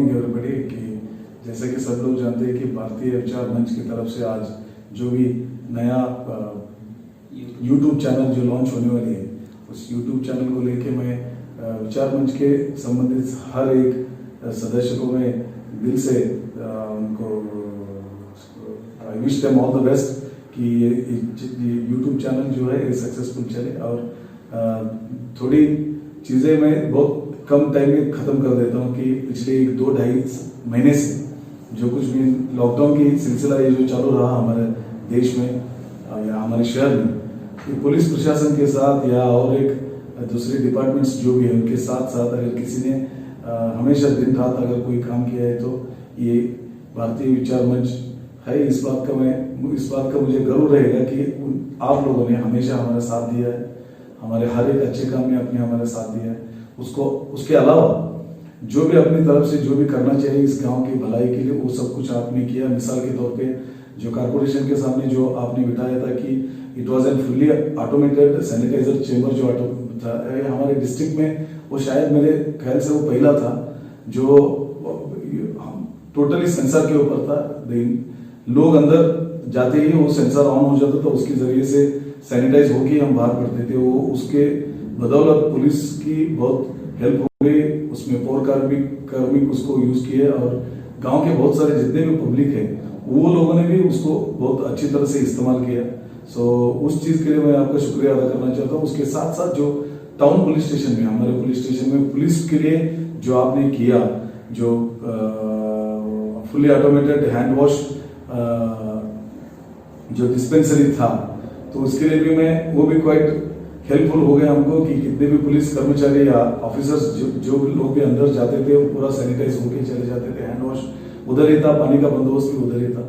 Morning everybody. कि जैसे कि सब लोग जानते हैं कि भारतीय विचार मंच की तरफ से आज जो भी नया यूट्यूब चैनल जो लॉन्च होने वाली है, उस यूट्यूब चैनल को लेके मैं विचार मंच के संबंधित हर एक सदस्य को मैं दिल से उनको I wish them all the best कि ये यूट्यूब चैनल जो है ये सक्सेसफुल चले। और थोड़ी चीज़ें मैं बहुत कम टाइम में ख़त्म कर देता हूँ कि पिछले 2-2.5 महीने से जो कुछ भी लॉकडाउन की सिलसिला ये जो चालू रहा हमारे देश में या हमारे शहर में, कि पुलिस प्रशासन के साथ या और एक दूसरे डिपार्टमेंट्स जो भी है उनके साथ साथ अगर किसी ने हमेशा दिन रात अगर कोई काम किया है तो ये भारतीय विचार मंच है। इस बात का मुझे गर्व रहेगा कि आप लोगों ने हमेशा हमारा साथ दिया है, हमारे हर एक अच्छे काम में अपने हमारा साथ दिया है। उसके अलावा जो भी अपनी तरफ से जो भी करना चाहिए इस गांव की भलाई के लिए वो सब कुछ आपने किया। मिसाल के तौर पे जो कारपोरेशन के सामने जो आपने बिठाया था कि it was an fully automated sanitiser chamber जो था हमारे डिस्ट्रिक्ट में, वो शायद मेरे ख्याल से वो पहला था जो टोटली सेंसर के ऊपर था। लोग अंदर जाते ही वो सेंसर ऑन हो जाता था, उसके जरिए से सैनिटाइज होके हम बाहर पड़ते थे। वो उसके बदौलत पुलिस की बहुत हेल्प हो गई, उसमें पौर कार्मिक उसको यूज किए और गांव के बहुत सारे जितने भी पब्लिक है वो लोगों ने भी उसको बहुत अच्छी तरह से इस्तेमाल किया। सो उस चीज के लिए मैं आपका शुक्रिया अदा करना चाहता हूँ। उसके साथ साथ जो टाउन पुलिस स्टेशन में, हमारे पुलिस स्टेशन में पुलिस के लिए जो आपने किया, जो फुल्ली ऑटोमेटेड हैंड वॉश जो डिस्पेंसरी था, तो उसके लिए भी वो भी क्वाइट हेल्पफुल हो गया हमको कि कितने भी पुलिस कर्मचारी या ऑफिसर्स जो लोग भी अंदर जाते थे वो पूरा सैनिटाइज होके चले जाते थे। हैंड वॉश उधर ही था, पानी का बंदोबस्त भी उधर ही था।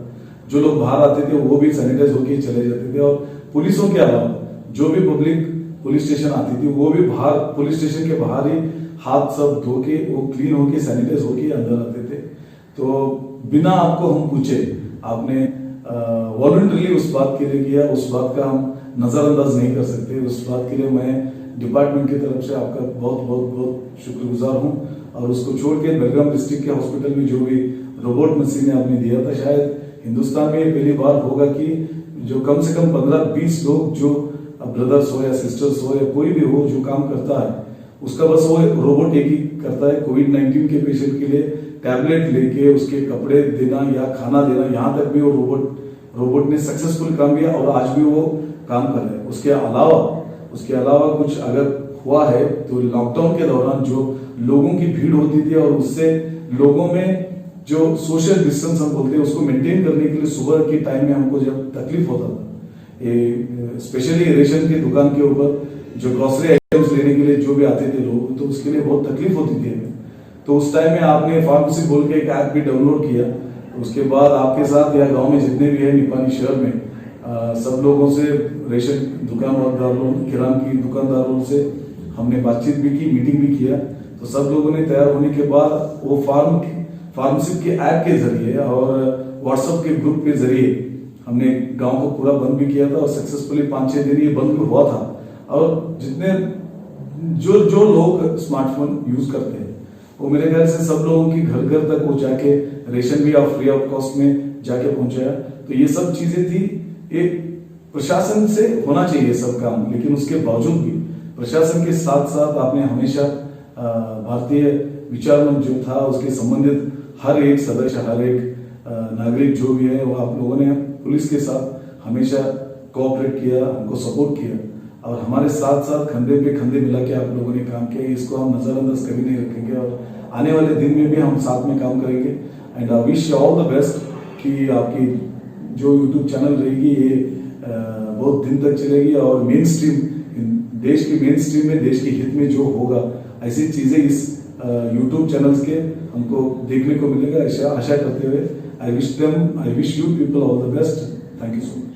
जो लोग बाहर आते थे वो भी सैनिटाइज होके चले जाते थे। और पुलिसों के अलावा जो भी पब्लिक पुलिस स्टेशन आती थी वो भी बाहर पुलिस स्टेशन के बाहर ही हाथ सब धो के वो क्लीन होके सैनिटाइज होके अंदर आते थे। तो बिना आपको हम पूछे आपने वॉलंटरली उस बात के लिए किया, उस बात का हम नजरअंदाज नहीं कर सकते। उस बात के लिए मैं डिपार्टमेंट की तरफ से आपका बहुत बहुत बहुत शुक्रगुजार हूं। और उसको छोड़ के बेलगाम डिस्ट्रिक्ट के हॉस्पिटल में जो भी रोबोट मशीन आपने दिया था, शायद हिंदुस्तान में पहली बार होगा कि जो कम से कम 15-20 लोग जो ब्रदर्स हो या सिस्टर्स हो या कोई भी हो जो काम करता है उसका बस वो रोबोट एक ही करता है। कोविड-19 के पेशेंट के लिए टैबलेट लेके उसके कपड़े देना या खाना देना, यहाँ तक भी वो रोबोट ने सक्सेसफुल काम किया और आज भी वो काम कर रहे हैं। उसके अलावा कुछ अगर हुआ है तो लॉकडाउन के दौरान जो लोगों की भीड़ होती थी और उससे लोगों में जो सोशल डिस्टेंस हम बोलते हैं उसको मेंटेन करने के लिए सुबह के टाइम में हमको जब तकलीफ होता था, स्पेशली रेशन की दुकान के ऊपर जो ग्रोसरी आइटम्स लेने के लिए जो भी आते थे लोग, तो उसके लिए बहुत तकलीफ होती थी हमें। तो उस टाइम में आपने फार्मेसी बोल के एक ऐप भी डाउनलोड किया। उसके बाद आपके साथ या गांव में जितने भी है निपानी शहर में सब लोगों से, रेशन दुकानदारों, किराना की दुकानदारों से हमने बातचीत भी की, मीटिंग भी किया। तो सब लोगों ने तैयार होने के बाद वो फार्मेसी के ऐप के जरिए और व्हाट्सएप के ग्रुप के जरिए हमने गांव को पूरा बंद भी किया था और सक्सेसफुली 5-6 दिन ये बंद भी हुआ था। और जितने जो लोग स्मार्टफोन यूज करते हैं वो मेरे ख्याल से सब लोगों की घर घर तक वो जाके रेशन भी फ्री ऑफ कॉस्ट में जाके पहुंचाया। तो ये सब चीजें थी, एक प्रशासन से होना चाहिए सब काम, लेकिन उसके बावजूद भी प्रशासन के साथ साथ आपने हमेशा भारतीय विचार मंच जो था उसके संबंधित हर एक सदस्य, हर एक नागरिक जो भी है वो आप लोगों ने पुलिस के साथ हमेशा कोऑपरेट किया, हमको सपोर्ट किया और हमारे साथ साथ कंधे पे कंधे मिला के आप लोगों ने काम किया। इसको हम नजरअंदाज कभी नहीं रखेंगे और आने वाले दिन में भी हम साथ में काम करेंगे। And I wish you all the best कि आपकी जो यूट्यूब चैनल रहेगी ये बहुत दिन तक चलेगी और मेन स्ट्रीम, देश की मेन स्ट्रीम में, देश के हित में जो होगा ऐसी चीजें इस यूट्यूब चैनल्स के हमको देखने को मिलेगा। आशा करते हुए I wish you people all the best. Thank you so much.